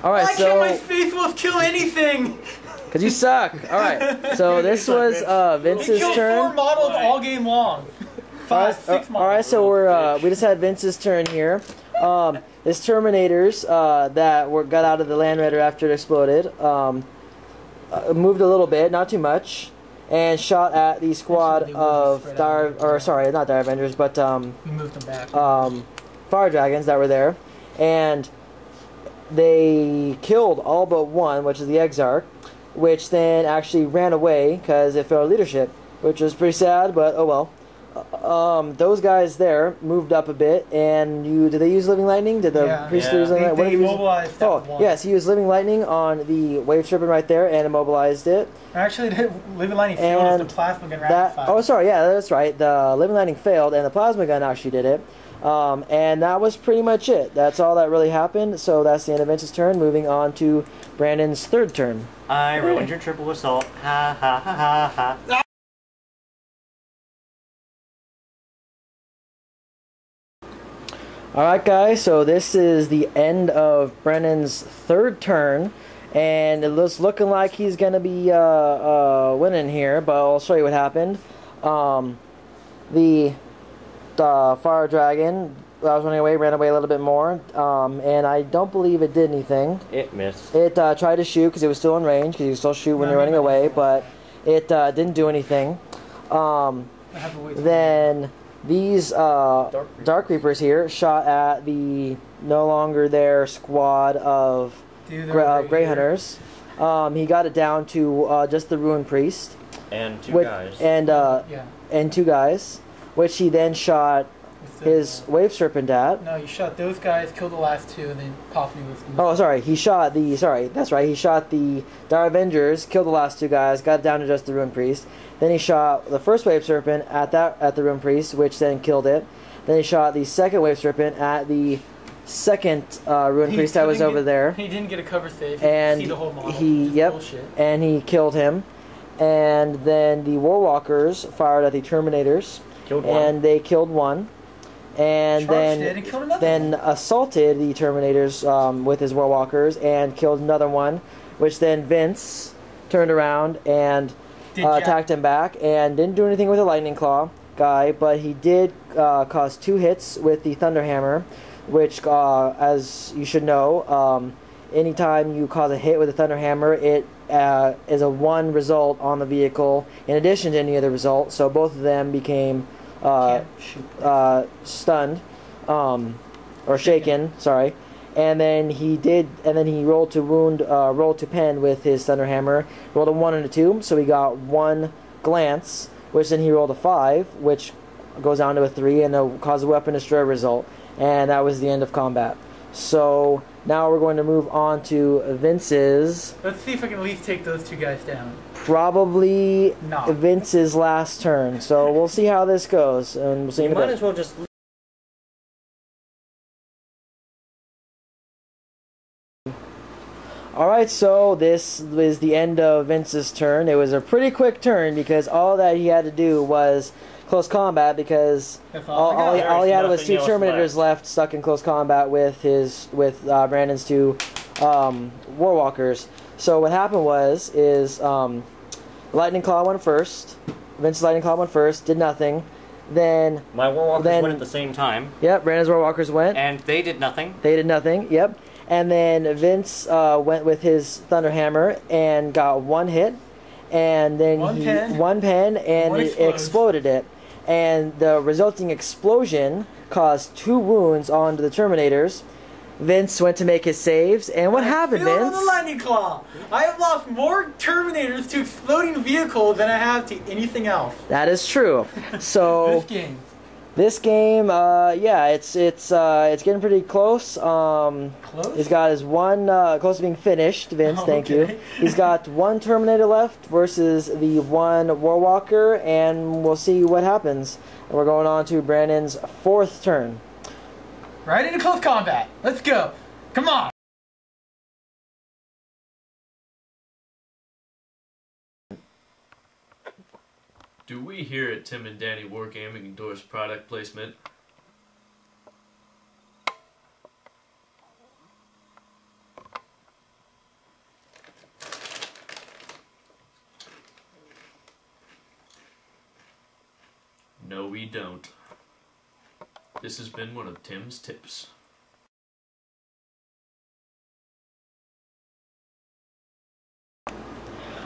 All right, Why so can't my Space Wolf kill anything? because you suck. All right, so this was He Vince's killed 4 turn. models all game long. 5, 6 models. All right, so we just had Vince's turn here. His Terminators that got out of the Land Raider after it exploded moved a little bit, not too much, and shot at the squad of not Dire Avengers, but we moved them back. Fire Dragons that were there, and they killed all but one, which is the Exarch, which then actually ran away because it failed leadership, which was pretty sad, but oh well. Those guys there moved up a bit, and did they use Living Lightning? Did the priest use Living Lightning? They immobilized yes, he used Living Lightning on the Wave Serpent right there and immobilized it. Actually, Living Lightning failed as the Plasma Gun rapid fire. Oh, sorry, yeah, that's right. The Living Lightning failed, and the Plasma Gun actually did it. And that was pretty much it. That's all that really happened, so that's the end of Vince's turn. Moving on to Brandon's third turn. I ruined your triple assault. Ha ha ha ha ha. Alright guys, so this is the end of Brennan's third turn, and it looks looking like he's going to be winning here, but I'll show you what happened. The Fire Dragon that was running away ran away a little bit more, and I don't believe it did anything. It missed. It tried to shoot because it was still in range, because you still shoot when you're running away, but it didn't do anything. Then these Dark Reapers here shot at the no longer there squad of Grey Hunters. He got it down to just the Ruin Priest and two guys. And 2 guys, which he then shot his Wave Serpent at. No, you shot those guys, killed the last 2, and then popped me with them. Oh, sorry. He shot the... Sorry, that's right. He shot the Dire Avengers, killed the last 2 guys, got it down to just the Ruin Priest. Then he shot the first Wave Serpent at the Ruin Priest, which then killed it. Then he shot the second Wave Serpent at the second Ruin Priest that was over there. He didn't get a cover save. And see the whole model. And he killed him. And then the Warwalkers fired at the Terminators. Killed one. And they killed one. And then assaulted the Terminators with his Warwalkers and killed another one, which then Vince turned around and attacked him back and didn't do anything with the Lightning Claw guy, but he did cause 2 hits with the Thunderhammer, which, as you should know, anytime you cause a hit with a Thunderhammer, it is a 1 result on the vehicle in addition to any other result, so both of them became stunned or shaken, sorry. And then he rolled to pen with his Thunderhammer, rolled a 1 and a 2, so he got 1 glance, which then he rolled a 5, which goes down to a 3 and caused a weapon destroy result, and that was the end of combat. So now we're going to move on to Vince's. Let's see if I can at least take those 2 guys down. Probably Vince's last turn. So we'll see how this goes, and we'll see. You might as well just. Alright, so this was the end of Vince's turn. It was a pretty quick turn because all that he had to do was close combat, because all he had was 2 Terminators left stuck in close combat with Brandon's 2 Warwalkers. So what happened was Lightning Claw went first. Vince's Lightning Claw went first, did nothing. Then my Warwalkers went at the same time. Yep, Brandon's Warwalkers went. And they did nothing. They did nothing, yep. And then Vince went with his Thunderhammer and got 1 hit. And then one pen, and it exploded it. And the resulting explosion caused 2 wounds onto the Terminators. Vince went to make his saves, and what happened, Vince? On the Lightning Claw. I have lost more Terminators to exploding vehicles than I have to anything else. That is true. So this game, yeah, it's getting pretty close. Close? He's got his 1 close to being finished. Vince, thank you. He's got 1 Terminator left versus the 1 Warwalker, and we'll see what happens. And we're going on to Brandon's 4th turn. Right into close combat. Let's go. Come on. Do we here at Tim and Danny Wargaming endorse product placement? No, we don't. This has been one of Tim's tips.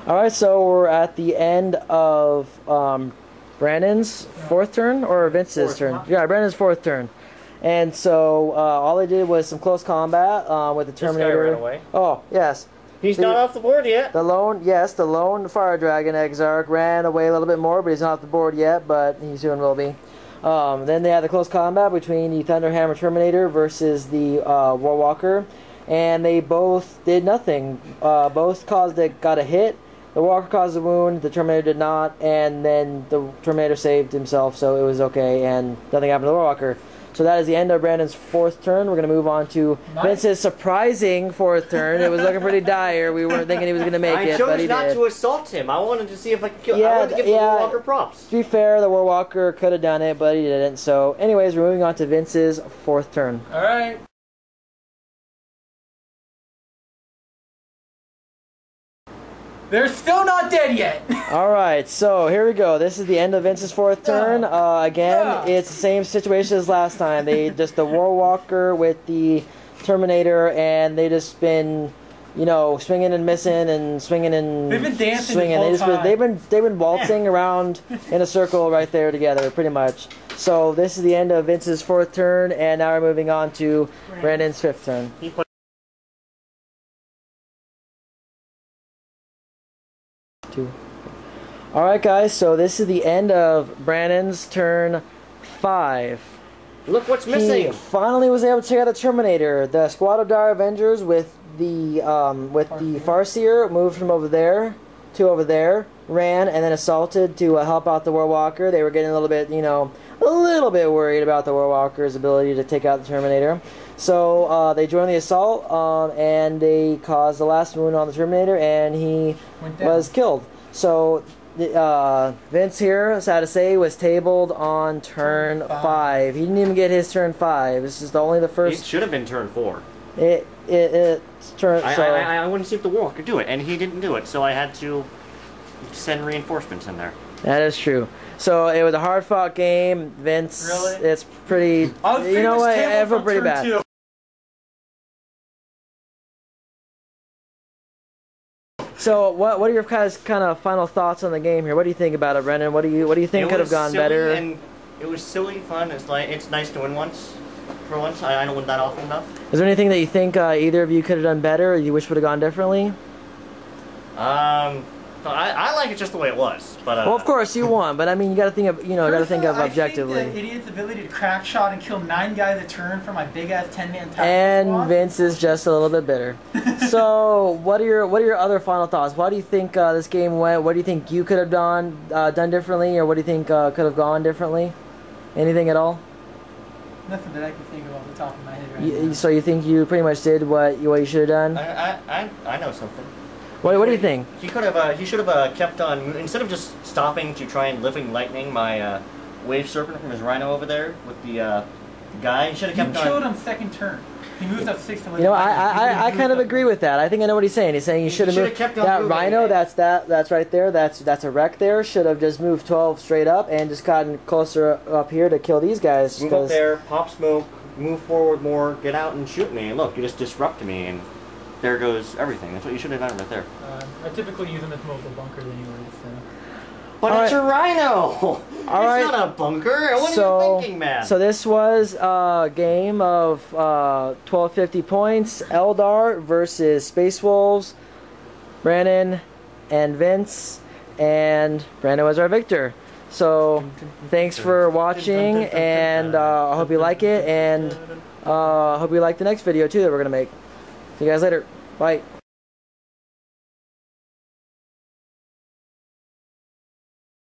Alright, so we're at the end of Brandon's fourth turn, or Vince's turn? Yeah, Brandon's fourth turn. And so all they did was some close combat with the Terminator. This guy ran away. Oh, yes. He's not off the board yet. The lone Fire Dragon Exarch ran away a little bit more, but he's not off the board yet, but he soon will be. Then they had the close combat between the Thunderhammer Terminator versus the Warwalker, and they both did nothing. Both got a hit. The Walker caused a wound, the Terminator did not, and then the Terminator saved himself, so it was okay, and nothing happened to the Warwalker. So that is the end of Brandon's fourth turn. We're going to move on to Vince's surprising fourth turn. It was looking pretty dire. We weren't thinking he was going to make it, but he did. I chose not to assault him. I wanted to see if I could kill him. I wanted to give the Warwalker props. To be fair, the Warwalker could have done it, but he didn't. So anyways, we're moving on to Vince's fourth turn. Alright. They're still not dead yet. Alright, so here we go. This is the end of Vince's fourth turn. Again, it's the same situation as last time. They just the Warwalker with the Terminator, and they just been, you know, swinging and missing and swinging and they've been dancing swinging. The whole time. They've been waltzing around in a circle right there together, pretty much. So this is the end of Vince's fourth turn, and now we're moving on to Brandon's fifth turn. Alright guys, so this is the end of Brandon's turn 5. Look what's missing! He finally was able to check out the Terminator. The Squad of Dire Avengers with the Farseer moved from over there to over there, ran, and then assaulted to help out the Warwalker. They were getting a little bit, you know, a little bit worried about the Warwalker's ability to take out the Terminator. So they joined the assault, and they caused the last wound on the Terminator, and he was killed. So Vince here, sad to say, was tabled on turn 5. He didn't even get his turn 5. This is only the first. It should have been turn 4. It's turn. I wanted to see if the Warwalker could do it, and he didn't do it, so I had to send reinforcements in there. That is true. So it was a hard-fought game. Vince, really? It's pretty. You know what? I feel pretty bad. 2. So what are your kind of final thoughts on the game here? What do you think about it, Brendan? What do you think could have gone better? And it was silly, fun. It's nice to win once. For once, I don't win that often enough. Is there anything that you think either of you could have done better, or you wish would have gone differently? I like it just the way it was. But well, of course you won, but I mean, you got to think of objectively. I think the idiot's ability to crack shot and kill 9 guys a turn for my big ass 10-man tackle and squad. Vince is just a little bit bitter. So, what are your other final thoughts? Why do you think this game went? What do you think you could have done differently, or what do you think could have gone differently? Anything at all? Nothing that I can think of off the top of my head right now. So you think you pretty much did what you should have done? I know something. What do you think? He could have. He should have kept on instead of just stopping to try and living lightning my wave serpent from his rhino over there with the guy. He should have kept on. You killed him second turn. He moves up 6 to live. You know, I kind of agree with that. I think I know what he's saying. He's saying you should have moved kept on that moving. rhino. That's right there. That's a wreck there. Should have just moved 12 straight up and just gotten closer up here to kill these guys. Move up there, pop smoke, move forward more, get out and shoot me. And look, you just disrupt me, and there goes everything. That's what you should have done right there. I typically use them as mobile bunkers anyway, so. But it's a rhino! It's not a bunker! What are you thinking, man? So this was a game of 1250 points. Eldar versus Space Wolves. Brandon and Vince. And Brandon was our victor. So thanks for watching, and I hope you like it, and I hope you like the next video too that we're going to make. See you guys later. Bye.